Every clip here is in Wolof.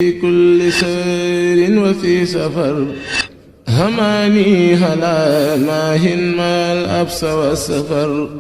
في كل سير وفي سفر هماني هلا ماهن ما الأبس والسفر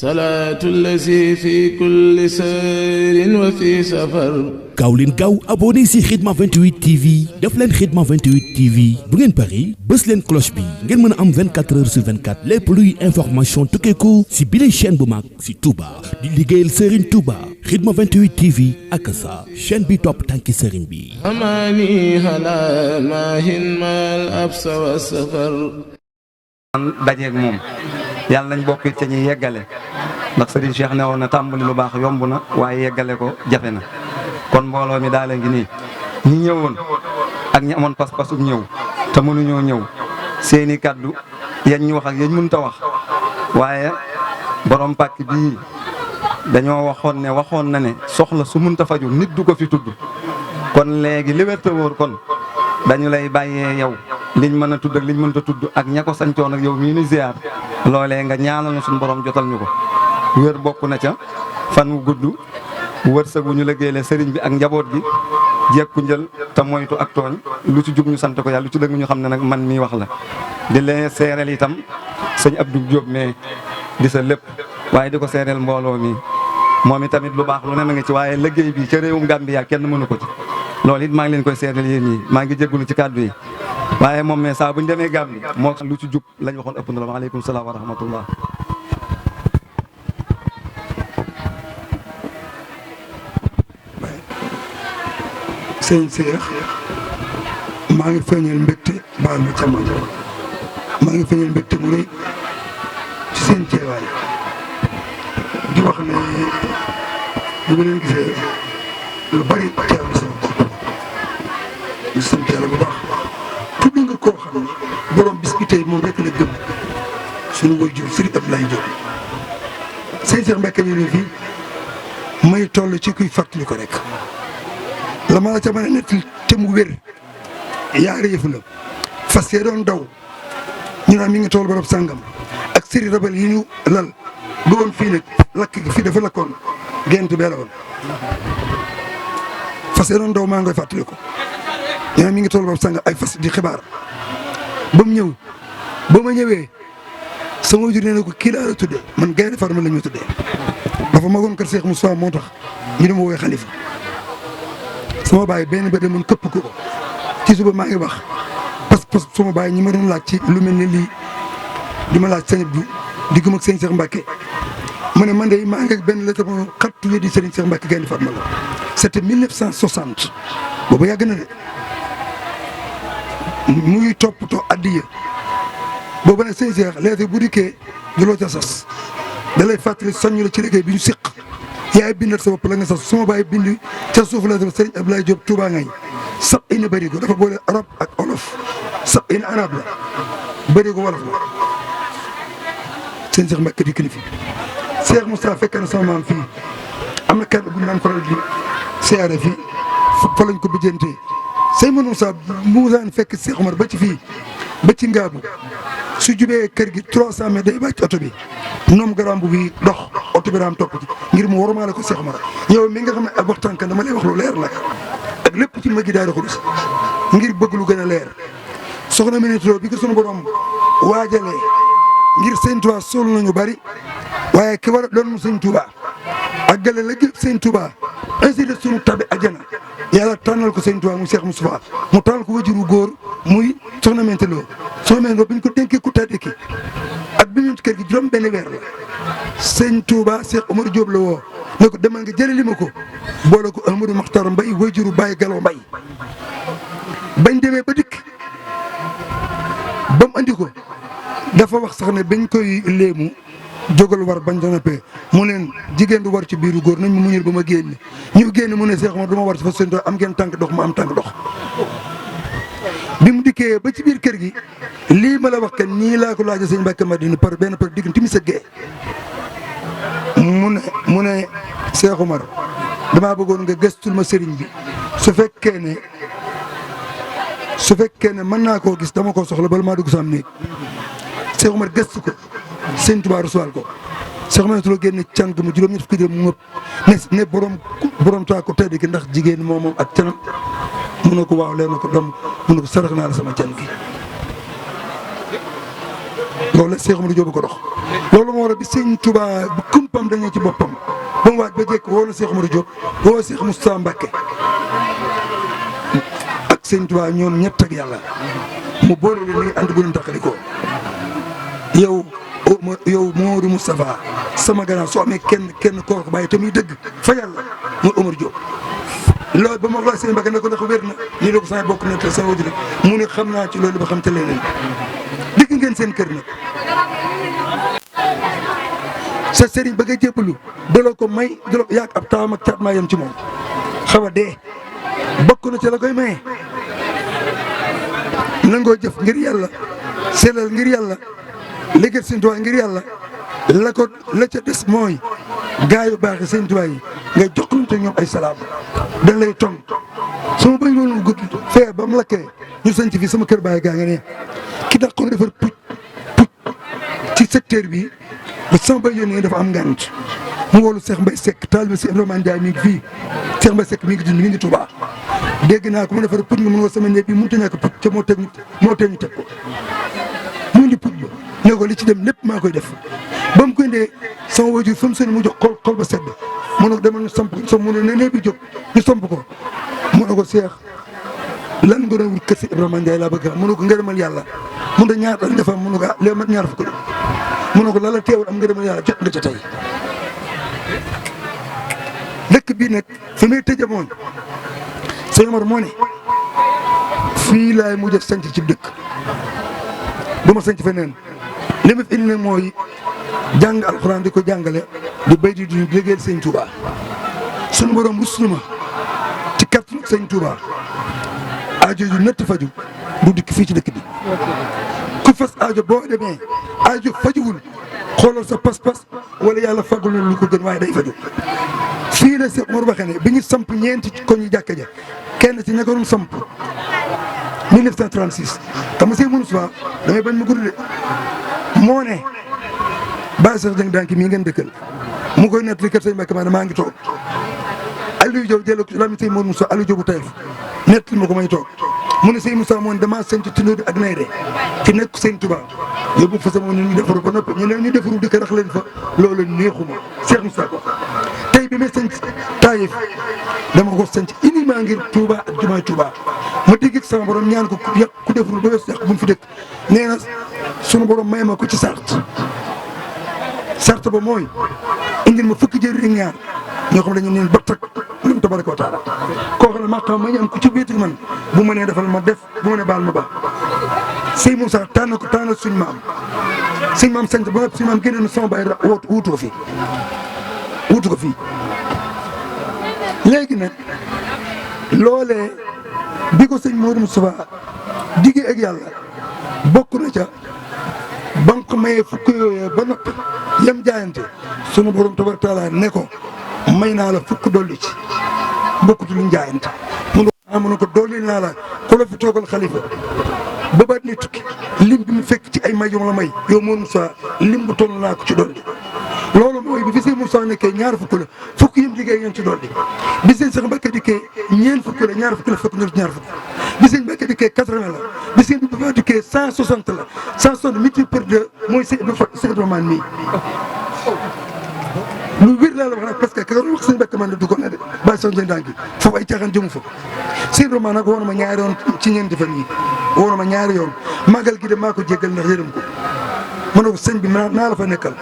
صلاة الذي في كل سير وفي سفر. gaaw leen gaaw abonné si Khidma 28 TV def leen Khidma 28 TV bu ngeen pari bës leen cloche bi ngeen mën a am 24 heures sur 24 lépp luy information tukkeeku si bile chaîne bu mag si Touba di liggéeyal Serigne Touba Khidma 28 TV ak sa chaîne bi topp tànki Serigne bi. هماني هلا ماهن ما الأبس والسفر. dajeeg moom yàlla nañ bokk ca ñuy yeggale ndax Serigne Cheikh ne woon na tàmbali lu baax yomb na waaye yeggale ko jafe na kon mbooloo mi daal ngi nii ñi ñëwoon ak ñi amoon pas-pasub ñëw te mënuñoo ñëw seeni kaddu yañ ñu wax ak yañ mënta wax waaye borom pàkk bii dañoo waxoon na ne soxla su mënta faju nit du ko fi tudd kon léegi li wér te wóor kon dañu lay bàyyee yow liñ mën a tudd ak liñ mënta tudd ak ña ko sañcoon ak yow mii ni ziar loolee nga ñaanal na suñu borom jotal ñu ko wér bokk na ca fan wu gudd wërsëg wu ñu liggéeyale sëriñ bi ak njaboot gi jekku njël te moytu ak tooñ lu ci jug ñu sant ko yàlla lu ci dëgg ñu xam ne nag man mii wax la di leen seereel itam sëñ Abdou Diop mais di sa lépp waaye di ko seereel mbooloo mi moom itamit lu baax lu ne ma ngi ci waaye liggéey bi ca réewum Gambia kenn mënu ko ci loolu it maa ngi leen koy seereel yéen ñi maa ngi jéggulu ci kàddu yi waaye moom mais saa bu ñu demee Gambie moo lu ci jug lañ waxoon ëpp na la waaleykum salaam wa rahmatullah. sëñ Cheikh maa ngi feeñal mbégte baal ma càmmoñ maa ngi feeñal mbégte mu rëy ci seen teewaay di wax ne bu ma leen gisee lu bari teew na sama bopp ñu sant yàlla bu baax tudd nga koo xam ne borom bis bi tey moom rek la gëm suñu waajur Serigne Abdoulaye Diop sëñ Cheikh Mbacke ñu ne fii may toll ci kuy fàttali ko rek la ma la ca mën a nettali te mu wér yaari yëfu la fas yee doon daw ñu naan mi ngi tool barab sàngam ak séri rabal yi ñu lal du woon fii nag lakk gi fii dafa lakkoon gént bee la woon fas yee doon daw maa ngi koy fàttali ko ñu naan mi ngi tool barab sàngam ay fas di xibaar ba mu ñëw ba ma ñëwee sama wajur nee na ko kii laa la tuddee man Gaynde Fatma la ñu tuddee dafa magoon kër Cheikh Moussa moo tax ñu dama woowee xalifa sama baay benn ba demoon këpp ko ci suba maa ngi wax parce que sama baay ñi ma doon laaj ci lu mel ne lii di ma laaj sëñ Abdou di gëm ak sëñ Cheikh Mbacke ma ne man de maa ngi ak benn lettre bu xattu wéy di sëriñ Cheikh Mbacke Gaynde Fatma la c'était 1960 boobu yàgg na de muy toppatoo addiya boobu nag sëñ Cheikh lettre bu dikkee du loo ca sas da lay fàttali soññu la ci liggéey bi ñu séq yaay bindal sa bopp la nga sas sama baay bind ca suuf la def Serigne Abdoulaye Diop Touba ngay sab ina bëri ko dafa boole arab ak olof sab ina arab la bëri ko wolof la sëñ Cheikh Mbacke dikk na fi Cheikh Moustapha fekk na sama maam fii am na kàddu bu ñu naan faral di siyaare fii fa lañ ko bijjantee sëñ Moussa Moussa fekk Cheikh Omar ba ci fii ba ci Ngaabu su jubee kër gi 300 mètres day bàcc oto bi noom garam bu bi dox oto bi raam topp ci ngir mu warmaale ko Cheikh Omar yow mi nga xam ne ak waxtaan kan dama lay wax lu leer la ak lépp ci magi daara xudus ngir bëgg lu gën a leer soxna Minitro bi ko sunu borom waajalee ngir sëñ Touba sol nañu bari waaye ki war a doon sëñ Touba ak gale la gëp sëñ Touba ainsi de sunu tabi ajana yàlla tànnal ko sëñ Touba mu Cheikh Moustapha mu tànnal ko wajuru góor muy soxna Minitro soxna Minitro bi ñu ko dénkee ku tàddi ki ak bi ñu kër gi juróom benn weer la sëñ Touba Cheikh Omar Diop la woo ne ko demal nga jëlali ma ko boole ko Amadou Makhtar Mbaye wajuru Baye Gallo Mbaye bañ demee ba dikk ba mu andi ko dafa wax sax ne bañ koy léemu jógal war bañ doon appee mu neen jigéen du war ci biiru góor nañ mu muñul ba ma génn ñu génn mu ne Cheikh Omar du ma war ci fa seen am ngeen tànk dox ma am tànk dox bi mu dikkee ba ci biir kër gi lii ma la wax ken nii laa ko laajee sëñ Mbacke Madina par benn par digg timis ak gee mu ne Cheikh Omar damaa bëggoon nga gëstul ma sëriñ bi su fekkee ne mën naa koo gis dama ko soxla bala maa dugg sam néeg Cheikh Omar gëstu ko sëñ Touba rasuwaal ko Cheikh Omar la génne càng mu juróom-ñett fukki dërëm mu ngëpp ne borom taa ko tedd ki ndax jigéen moom ak canam mu ne ko waaw leen na ko doom mu ne ko sarax naa la sama can gi loolu la Cheikh Amadou Diop ko dox loolu moo war a bi sëñ Touba bu kumpam dañoo ci boppam ba mu waaj ba jekk woo na Cheikh Amadou Diop woo Cheikh Moustapha Mbacké ak sëñ Touba ñoom ñett ak yàlla mu boole leen ni ànd bu leen taxali ko yow Mamadou Moustapha sama gannaaw soo amee kenn koo ko bàyyi te muy dëgg fa yàlla muy Omar Diop loolu ba ma wax sëñ Mbacké ne ko ndax wér na nii la ko sama bokk na te sama wajur mu ne xam naa ci loolu ba xam te leneen dégg ngeen seen kër nag sa sëriñ ba nga jébbalu daloo ko may daloo yaag ab taawam ak caat maa yem ci moom xaw a dee bokk na ci la koy maye nangoo jëf ngir yàlla sellal ngir yàlla liggéey sëñ Tuubaa ngir yàlla la ca des mooy gaa yu baax yi sëñ Tuubaa yi nga joxlante ñoom ay salaam dañ lay tong sama bañ loolu gudd fee ba mu lakkee ñu sañ ci fii sama kër baay gaa nga ne ki dàqoon defar pucc ci secteur bi ba sama bay yónnee dafa am ngant mu wolu Cheikh Mbaye Seck taalibe si Ibrahima Ndiaye mi ngi fii Cheikh Mbaye Seck mi ngi dund mi ngi Touba dégg naa ko mu defar pucc nga mun nga sama néeg bi mënut a ñàkk pucc ca moo teg ñu teg ko mu indi pucc ba ne ko li ci dem lépp maa koy def ba mu koy indee sama wajur fa mu seen mu jox xol ba sedd mu ne ko demal ñu samp mu ne néeg bi jóg ñu samp ko mu ne ko Cheikh lan nga doon wut kër si Ibrahima Ndiaye laa bëgg a mu ne ko ngërëmal yàlla mun na ñaar dañ defar mu ne ko léegi mat ñaar fukk mu ne ko la la teewul am ngërëmal yàlla jot nga ca tey dëkk bii nag fi muy tëjee mooy sëñ Omar moo ne fii laay mujj a sanc ci dëkk du ma sanc feneen li ma fi indi nag mooy jàng alxuraan di ko jàngale di béy di liggéeyal sëñ Touba sunu borom rus na ma ci kàttanu sëñ Touba aajo ju nëtt faju du dikk fii ci dëkk bi ku fas aajo boo demee aajo fajuwul xoolal sa pas-pas wala yàlla fagul na lu ko gën waaye day faju fii la Cheikh Mor waxee ne bi ñu samp ñeenti ko ñu jàkka ja kenn ci ña ko doon samp 1936 xam nga Cheikh Moustapha damay bañ ma gudd de moo ne Baye Cheikh Dieng Danki mii ngeen dëkkal mu koy nettali kër sëñ Mbacké ma maa ngi toog Aliou Diop jël ko lami sëñ Moussa Aliou Diop bu Taïf nettali ma ko may toog mu ne sëñ Moussa moom damaa sant Tindóodi ak Nayde ci nekk sëñ Touba yóbbu fa sama ñu defaru ba noppi ñeneen ñu defaru dëkk rax leen fa loolu neexuma Cheikh Moussa ko tey bi may sant Taïf dama ko sant uniquement ngir Touba ak jumaay Touba ma dégg sama borom ñaan ko ku defaru ba weesu yàq bu mu fi dëkk nee na sunu borom may ma ko ci sart ba mooy indil ma fukki jëri ak ñaar ñoo xam ne dañu neen ba tak lam tabaraka wa taala koo xam ne maa xam ma ñu am ku ci wéetu man bu ma nee defal ma def bu ma nee baal ma ba sëñ Moussa tànn suñ maam sant ba nga suñ maam génne na sama baay wuutu ko fii léegi nag loolee bi ko sëñ Modou Moustapha diggee ak yàlla bokk na ca ba nga ko mayee fukk yooyee ba noppi yem jaayante sunu borom tabaraka taala ne ko may naa la fukk dolli ci bokkut luñ jaayante mu ne ko dolli naa la ku la fi toogal xalifa ba baat ni tukki lim bi mu fekk ci ay may yu la may yow Modou Moustapha lim bu toll naa ko ci dolli loolu mooy bi fi sëñ Moussa nekkee ñaar fukk la fukk yim liggéey ngeen ci dolli bi sëñ Cheikh Mbacké dikkee ñeent fukk la ñaar fukk la fekk ñor ñaar fukk bi sëñ Mbacké dikkee 80 la bi sëñ Mbacké dikkee 160 la 160 multiplié par 2 mooy sëñ Ibrahima mii lu wér laa la wax nag parce que ka nga wax sëñ Mbacké man la du ko ne de bàyyi soxna Danki foofu ay caaxaan jëmu fa sëñ Ibrahima nag woon na ma ñaari yoon ci ñeenti fan yi woon na ma ñaari yoon màggal gi de maa ko jéggal ndax yërëm ko ma ne ko sëñ bi naa la fa nekkal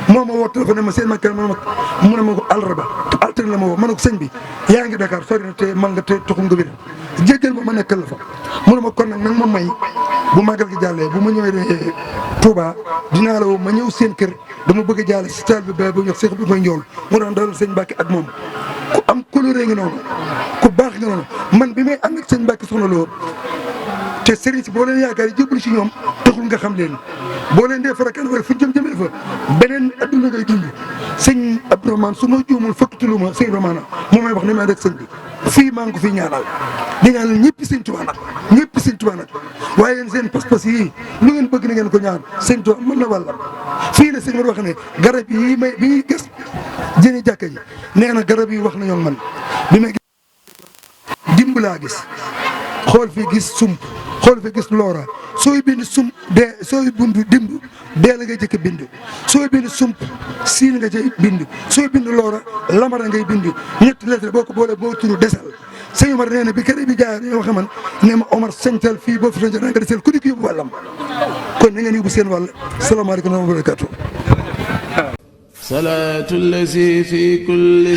moo ma woo téléphone ma seen makka mu ne ma ko àllarba te altine la ma woo ma ne ko sëñ bi yaa ngi Dakar sori na te man nga te taxul nga wér jéggal ma nekkal la fa mu ne ma kon nag ma may bu màggal gi jàllee bu ma ñëwee Touba dinaa la woo ma ñëw seen kër dama bëgg a jàll si taal bi ba bu ñëw Cheikh bi may njool mu doon dalal sëñ Mbacké ak moom ku am coloré ngi noonu ku baax ngi noonu man bi may ànd ak sëñ Mbacké soxna loo te sëriñ si boo leen yaakaar yi jébbalu si ñoom taxul nga xam leen boo leen dee farakan wala fu ñu jëmee fa beneen adduna ngay dund sëñ Abdourahmane su ma juumul fëkkatulu ma sëñ Romana moo may wax ni ma rek sëñ bi fii maa ngi ko fii ñaanal di ñaanal ñëpp sëñ Tuubaa nag waaye yéen seen pas-pas yii lu ngeen bëgg na ngeen ko ñaan sëñ Tuubaa mën na wàllam fii la sëñ Mor wax ne garab yi bi ñuy gas jëni jàkka ji nee na garab yi wax na ñoom man bi may dimbale laa gis xool fi gis sump xool fi gis loora sooy bind sump dee sooy bind dimb dee la ngay jëkk bind sooy bind sump siin nga cay bind sooy bind loora lamara ngay bind ñetti lettre boo ko boolee boo turu desal sëñ Omar nee na bi kër bi jaar yoo xam ne ma Omar sañtal fii boo fi sañtal nga desal ku nekk yóbbu wàllam kon na ngeen yóbbu seen wàll salaamaaleykum wa rahmatulah. salaatu allazi fi kulli